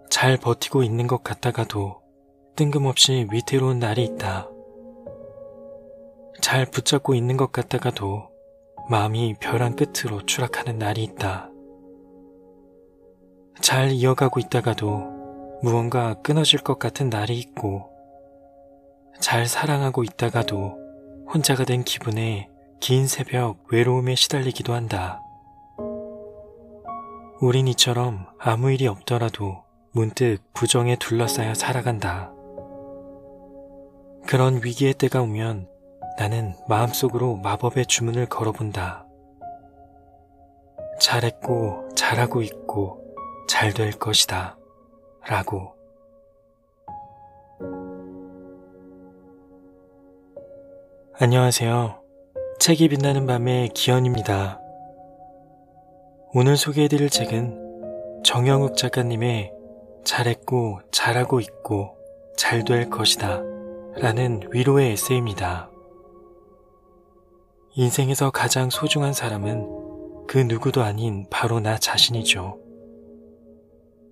잘 버티고 있는 것 같다가도 뜬금없이 위태로운 날이 있다. 잘 붙잡고 있는 것 같다가도 마음이 벼랑 끝으로 추락하는 날이 있다. 잘 이어가고 있다가도 무언가 끊어질 것 같은 날이 있고, 잘 사랑하고 있다가도 혼자가 된 기분에 긴 새벽 외로움에 시달리기도 한다. 우린 이처럼 아무 일이 없더라도 문득 부정에 둘러싸여 살아간다. 그런 위기의 때가 오면 나는 마음속으로 마법의 주문을 걸어본다. 잘했고 잘하고 있고 잘 될 것이다 라고. 안녕하세요. 책이 빛나는 밤의 기현입니다. 오늘 소개해드릴 책은 정영욱 작가님의 잘했고 잘하고 있고 잘 될 것이다 라는 위로의 에세이입니다. 인생에서 가장 소중한 사람은 그 누구도 아닌 바로 나 자신이죠.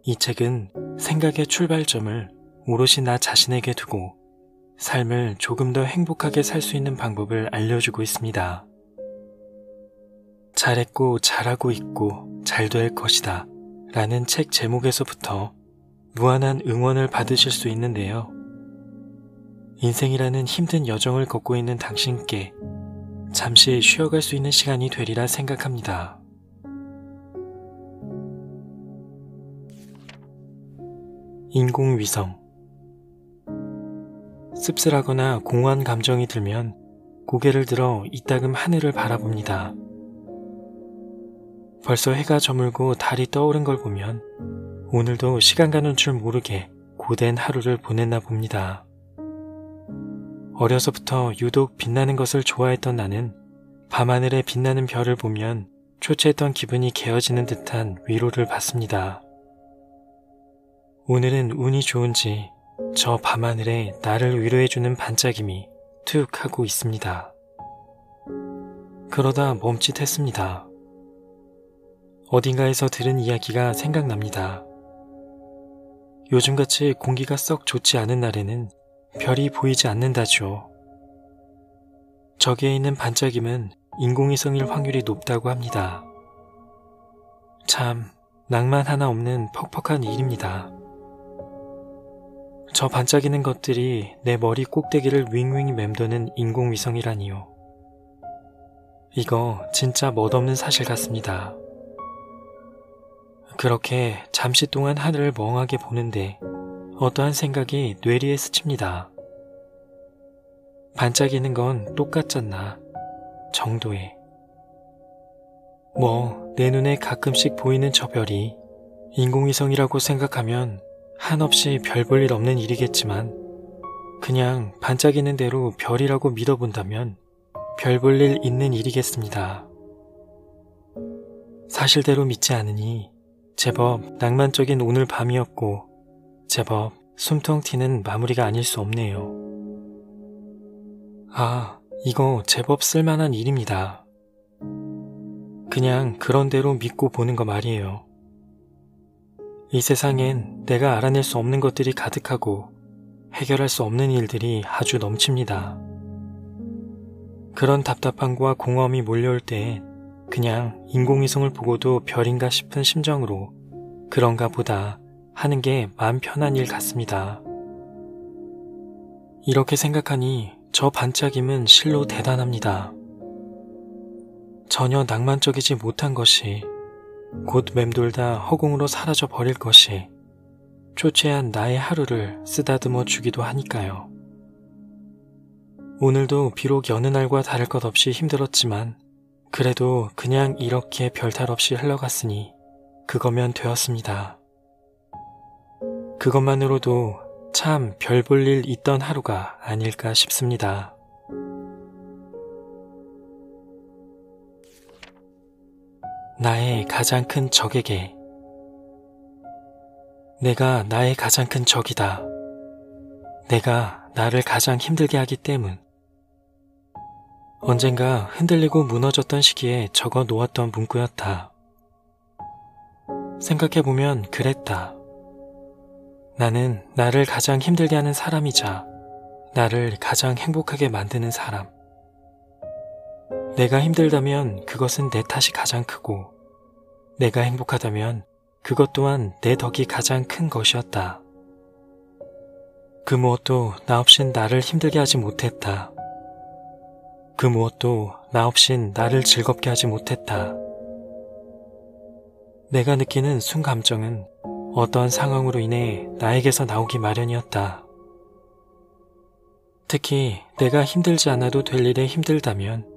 이 책은 생각의 출발점을 오롯이 나 자신에게 두고 삶을 조금 더 행복하게 살 수 있는 방법을 알려주고 있습니다. 잘했고 잘하고 있고 잘 될 것이다 라는 책 제목에서부터 무한한 응원을 받으실 수 있는데요. 인생이라는 힘든 여정을 걷고 있는 당신께 잠시 쉬어갈 수 있는 시간이 되리라 생각합니다. 인공위성. 씁쓸하거나 공허한 감정이 들면 고개를 들어 이따금 하늘을 바라봅니다. 벌써 해가 저물고 달이 떠오른 걸 보면 오늘도 시간 가는 줄 모르게 고된 하루를 보냈나 봅니다. 어려서부터 유독 빛나는 것을 좋아했던 나는 밤하늘에 빛나는 별을 보면 초췌했던 기분이 개어지는 듯한 위로를 받습니다. 오늘은 운이 좋은지 저 밤하늘에 나를 위로해주는 반짝임이 툭 하고 있습니다. 그러다 멈칫했습니다. 어딘가에서 들은 이야기가 생각납니다. 요즘같이 공기가 썩 좋지 않은 날에는 별이 보이지 않는다죠. 저기에 있는 반짝임은 인공위성일 확률이 높다고 합니다. 참 낭만 하나 없는 퍽퍽한 일입니다. 저 반짝이는 것들이 내 머리 꼭대기를 윙윙 맴도는 인공위성이라니요. 이거 진짜 멋없는 사실 같습니다. 그렇게 잠시 동안 하늘을 멍하게 보는데 어떠한 생각이 뇌리에 스칩니다. 반짝이는 건 똑같잖나 정도의. 내 눈에 가끔씩 보이는 저 별이 인공위성이라고 생각하면 한없이 별 볼 일 없는 일이겠지만 그냥 반짝이는 대로 별이라고 믿어본다면 별 볼 일 있는 일이겠습니다. 사실대로 믿지 않으니 제법 낭만적인 오늘 밤이었고 제법 숨통 튀는 마무리가 아닐 수 없네요. 이거 제법 쓸만한 일입니다. 그냥 그런 대로 믿고 보는 거 말이에요. 이 세상엔 내가 알아낼 수 없는 것들이 가득하고 해결할 수 없는 일들이 아주 넘칩니다. 그런 답답함과 공허함이 몰려올 때 그냥 인공위성을 보고도 별인가 싶은 심정으로 그런가 보다 하는 게 마음 편한 일 같습니다. 이렇게 생각하니 저 반짝임은 실로 대단합니다. 전혀 낭만적이지 못한 것이 곧 맴돌다 허공으로 사라져 버릴 것이 초췌한 나의 하루를 쓰다듬어 주기도 하니까요. 오늘도 비록 여느 날과 다를 것 없이 힘들었지만 그래도 그냥 이렇게 별탈 없이 흘러갔으니 그거면 되었습니다. 그것만으로도 참 별 볼 일 있던 하루가 아닐까 싶습니다. 나의 가장 큰 적에게. 내가 나의 가장 큰 적이다. 내가 나를 가장 힘들게 하기 때문. 언젠가 흔들리고 무너졌던 시기에 적어 놓았던 문구였다. 생각해보면 그랬다. 나는 나를 가장 힘들게 하는 사람이자 나를 가장 행복하게 만드는 사람. 내가 힘들다면 그것은 내 탓이 가장 크고 내가 행복하다면 그것 또한 내 덕이 가장 큰 것이었다. 그 무엇도 나 없인 나를 힘들게 하지 못했다. 그 무엇도 나 없인 나를 즐겁게 하지 못했다. 내가 느끼는 순감정은 어떠한 상황으로 인해 나에게서 나오기 마련이었다. 특히 내가 힘들지 않아도 될 일에 힘들다면,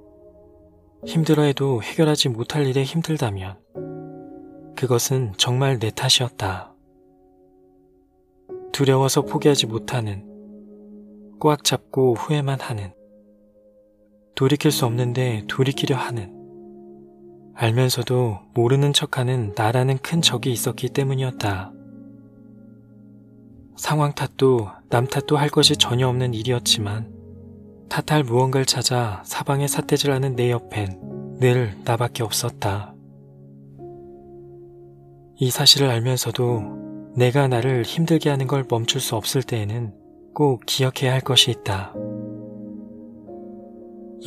힘들어해도 해결하지 못할 일에 힘들다면 그것은 정말 내 탓이었다. 두려워서 포기하지 못하는, 꽉 잡고 후회만 하는, 돌이킬 수 없는데 돌이키려 하는, 알면서도 모르는 척하는 나라는 큰 적이 있었기 때문이었다. 상황 탓도 남 탓도 할 것이 전혀 없는 일이었지만 탓할 무언가를 찾아 사방에 삿대질하는 내 옆엔 늘 나밖에 없었다. 이 사실을 알면서도 내가 나를 힘들게 하는 걸 멈출 수 없을 때에는 꼭 기억해야 할 것이 있다.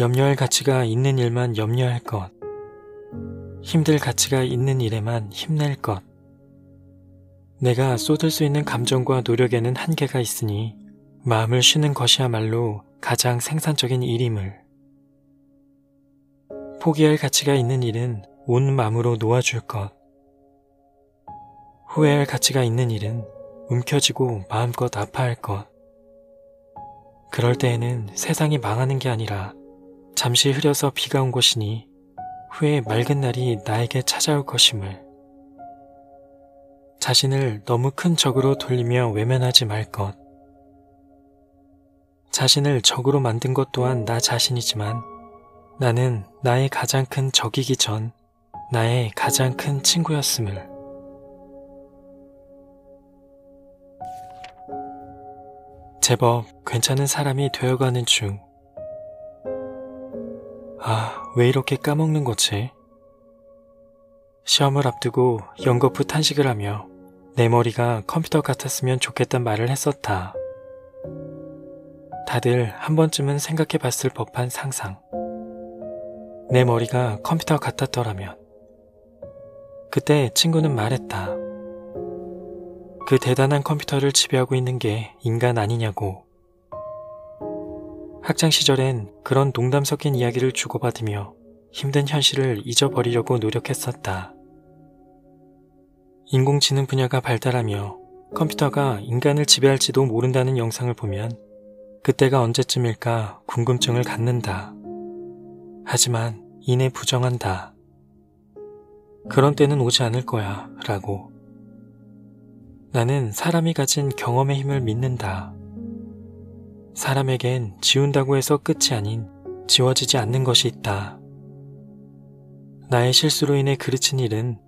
염려할 가치가 있는 일만 염려할 것, 힘들 가치가 있는 일에만 힘낼 것. 내가 쏟을 수 있는 감정과 노력에는 한계가 있으니 마음을 쉬는 것이야말로 가장 생산적인 일임을. 포기할 가치가 있는 일은 온 마음으로 놓아줄 것. 후회할 가치가 있는 일은 움켜쥐고 마음껏 아파할 것. 그럴 때에는 세상이 망하는 게 아니라 잠시 흐려서 비가 온 것이니 후에 맑은 날이 나에게 찾아올 것임을. 자신을 너무 큰 적으로 돌리며 외면하지 말 것. 자신을 적으로 만든 것 또한 나 자신이지만 나는 나의 가장 큰 적이기 전 나의 가장 큰 친구였음을. 제법 괜찮은 사람이 되어가는 중. 왜 이렇게 까먹는 거지? 시험을 앞두고 연거푸 탄식을 하며 내 머리가 컴퓨터 같았으면 좋겠단 말을 했었다. 다들 한 번쯤은 생각해 봤을 법한 상상. 내 머리가 컴퓨터 같았더라면. 그때 친구는 말했다. 그 대단한 컴퓨터를 지배하고 있는 게 인간 아니냐고. 학창 시절엔 그런 농담 섞인 이야기를 주고받으며 힘든 현실을 잊어버리려고 노력했었다. 인공지능 분야가 발달하며 컴퓨터가 인간을 지배할지도 모른다는 영상을 보면 그때가 언제쯤일까 궁금증을 갖는다. 하지만 이내 부정한다. 그런 때는 오지 않을 거야 라고. 나는 사람이 가진 경험의 힘을 믿는다. 사람에겐 지운다고 해서 끝이 아닌 지워지지 않는 것이 있다. 나의 실수로 인해 그르친 일은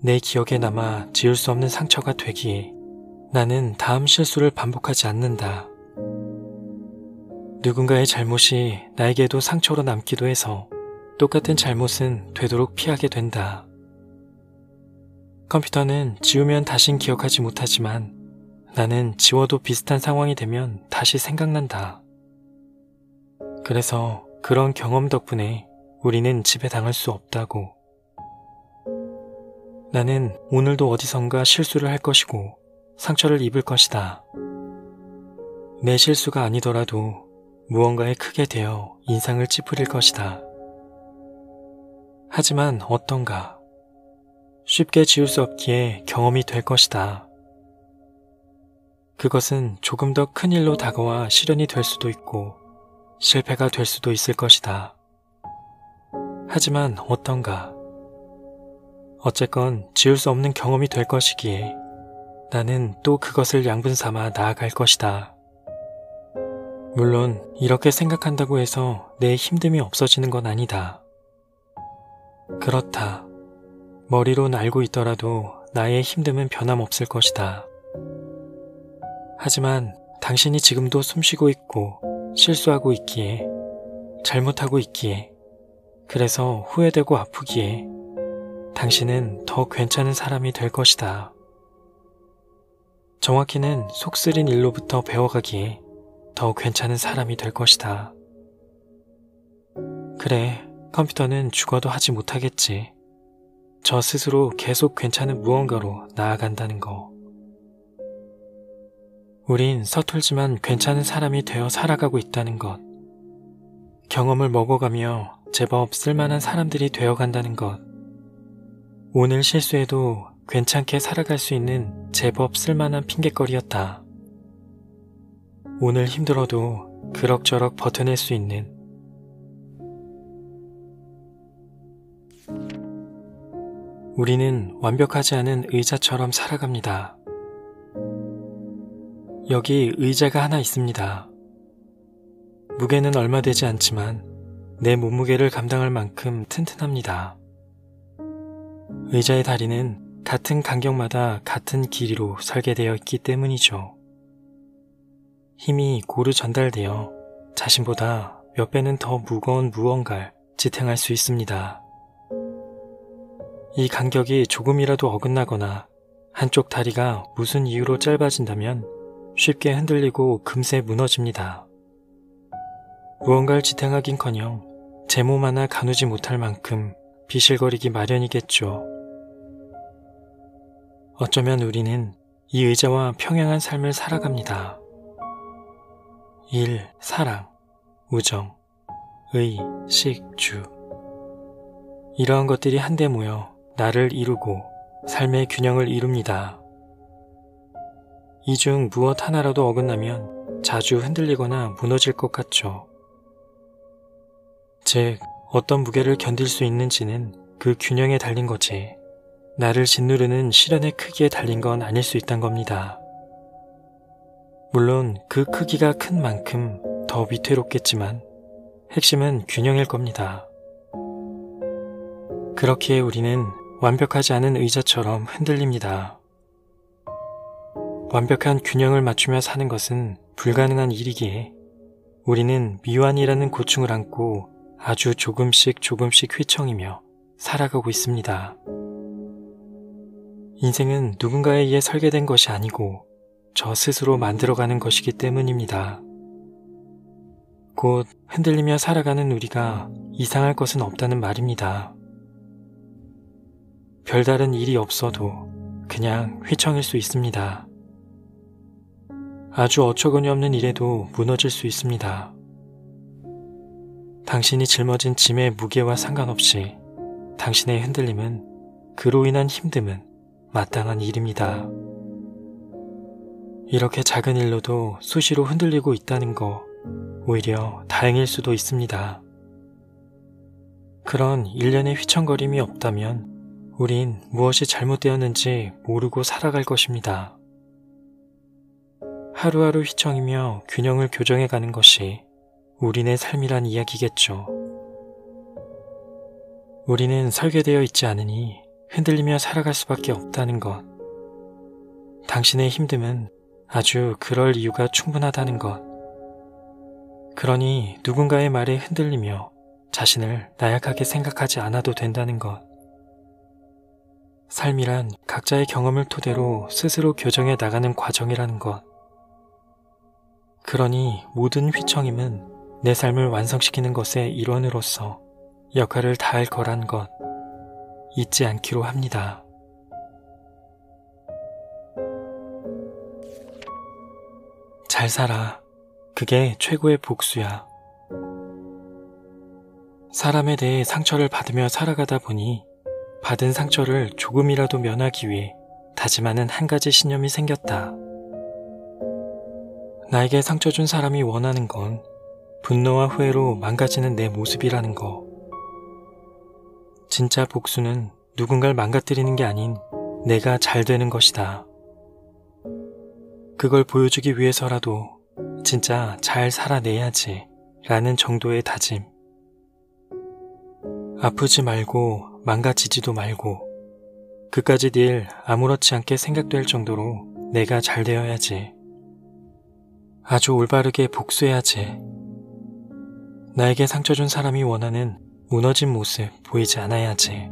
내 기억에 남아 지울 수 없는 상처가 되기에 나는 다음 실수를 반복하지 않는다. 누군가의 잘못이 나에게도 상처로 남기도 해서 똑같은 잘못은 되도록 피하게 된다. 컴퓨터는 지우면 다신 기억하지 못하지만 나는 지워도 비슷한 상황이 되면 다시 생각난다. 그래서 그런 경험 덕분에 우리는 지배당할 수 없다고. 나는 오늘도 어디선가 실수를 할 것이고 상처를 입을 것이다. 내 실수가 아니더라도 무언가에 크게 되어 인상을 찌푸릴 것이다. 하지만 어떤가? 쉽게 지울 수 없기에 경험이 될 것이다. 그것은 조금 더 큰 일로 다가와 실현이 될 수도 있고 실패가 될 수도 있을 것이다. 하지만 어떤가? 어쨌건 지울 수 없는 경험이 될 것이기에 나는 또 그것을 양분 삼아 나아갈 것이다. 물론 이렇게 생각한다고 해서 내 힘듦이 없어지는 건 아니다. 그렇다. 머리론 알고 있더라도 나의 힘듦은 변함없을 것이다. 하지만 당신이 지금도 숨쉬고 있고 실수하고 있기에, 잘못하고 있기에, 그래서 후회되고 아프기에 당신은 더 괜찮은 사람이 될 것이다. 정확히는 속 쓰린 일로부터 배워가기에 더 괜찮은 사람이 될 것이다. 그래, 컴퓨터는 죽어도 하지 못하겠지. 저 스스로 계속 괜찮은 무언가로 나아간다는 거. 우린 서툴지만 괜찮은 사람이 되어 살아가고 있다는 것. 경험을 먹어가며 제법 쓸만한 사람들이 되어간다는 것. 오늘 실수해도 괜찮게 살아갈 수 있는 제법 쓸만한 핑곗거리였다. 오늘 힘들어도 그럭저럭 버텨낼 수 있는. 우리는 완벽하지 않은 의자처럼 살아갑니다. 여기 의자가 하나 있습니다. 무게는 얼마 되지 않지만 내 몸무게를 감당할 만큼 튼튼합니다. 의자의 다리는 같은 간격마다 같은 길이로 설계되어 있기 때문이죠. 힘이 고루 전달되어 자신보다 몇 배는 더 무거운 무언가를 지탱할 수 있습니다. 이 간격이 조금이라도 어긋나거나 한쪽 다리가 무슨 이유로 짧아진다면 쉽게 흔들리고 금세 무너집니다. 무언가를 지탱하긴커녕 제 몸 하나 가누지 못할 만큼 비실거리기 마련이겠죠. 어쩌면 우리는 이 의자와 평행한 삶을 살아갑니다. 일, 사랑, 우정, 의, 식, 주. 이러한 것들이 한데 모여 나를 이루고 삶의 균형을 이룹니다. 이 중 무엇 하나라도 어긋나면 자주 흔들리거나 무너질 것 같죠. 즉, 어떤 무게를 견딜 수 있는지는 그 균형에 달린 거지, 나를 짓누르는 시련의 크기에 달린 건 아닐 수 있단 겁니다. 물론 그 크기가 큰 만큼 더 위태롭겠지만 핵심은 균형일 겁니다. 그렇기에 우리는 완벽하지 않은 의자처럼 흔들립니다. 완벽한 균형을 맞추며 사는 것은 불가능한 일이기에 우리는 미완이라는 고충을 안고 아주 조금씩 휘청이며 살아가고 있습니다. 인생은 누군가에 의해 설계된 것이 아니고 저 스스로 만들어가는 것이기 때문입니다. 곧 흔들리며 살아가는 우리가 이상할 것은 없다는 말입니다. 별다른 일이 없어도 그냥 휘청일 수 있습니다. 아주 어처구니 없는 일에도 무너질 수 있습니다. 당신이 짊어진 짐의 무게와 상관없이 당신의 흔들림은, 그로 인한 힘듦은 마땅한 일입니다. 이렇게 작은 일로도 수시로 흔들리고 있다는 거 오히려 다행일 수도 있습니다. 그런 일련의 휘청거림이 없다면 우린 무엇이 잘못되었는지 모르고 살아갈 것입니다. 하루하루 휘청이며 균형을 교정해가는 것이 우리네 삶이란 이야기겠죠. 우리는 설계되어 있지 않으니 흔들리며 살아갈 수밖에 없다는 것. 당신의 힘듦은 아주 그럴 이유가 충분하다는 것. 그러니 누군가의 말에 흔들리며 자신을 나약하게 생각하지 않아도 된다는 것. 삶이란 각자의 경험을 토대로 스스로 교정해 나가는 과정이라는 것. 그러니 모든 휘청임은 내 삶을 완성시키는 것의 일원으로서 역할을 다할 거란 것 잊지 않기로 합니다. 잘 살아. 그게 최고의 복수야. 사람에 대해 상처를 받으며 살아가다 보니 받은 상처를 조금이라도 면하기 위해 다짐하는 한 가지 신념이 생겼다. 나에게 상처 준 사람이 원하는 건 분노와 후회로 망가지는 내 모습이라는 거. 진짜 복수는 누군가를 망가뜨리는 게 아닌 내가 잘 되는 것이다. 그걸 보여주기 위해서라도 진짜 잘 살아내야지 라는 정도의 다짐. 아프지 말고 망가지지도 말고 그까지 늘 아무렇지 않게 생각될 정도로 내가 잘 되어야지. 아주 올바르게 복수해야지. 나에게 상처 준 사람이 원하는 무너진 모습 보이지 않아야지.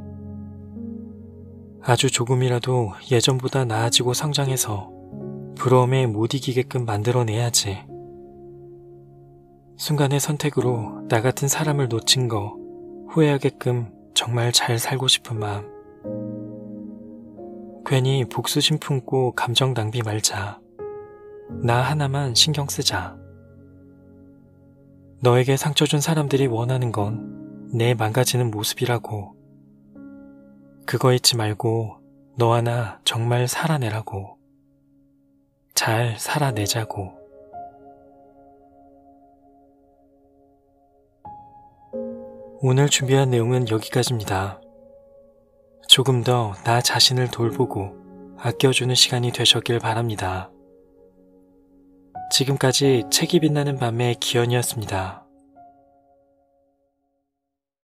아주 조금이라도 예전보다 나아지고 성장해서 부러움에 못 이기게끔 만들어내야지. 순간의 선택으로 나 같은 사람을 놓친 거 후회하게끔 정말 잘 살고 싶은 마음. 괜히 복수심 품고 감정 낭비 말자. 나 하나만 신경 쓰자. 너에게 상처 준 사람들이 원하는 건 내 망가지는 모습이라고. 그거 잊지 말고 너와 나 정말 살아내라고. 잘 살아내자고. 오늘 준비한 내용은 여기까지입니다. 조금 더 나 자신을 돌보고 아껴주는 시간이 되셨길 바랍니다. 지금까지 책이 빛나는 밤의 기현이었습니다.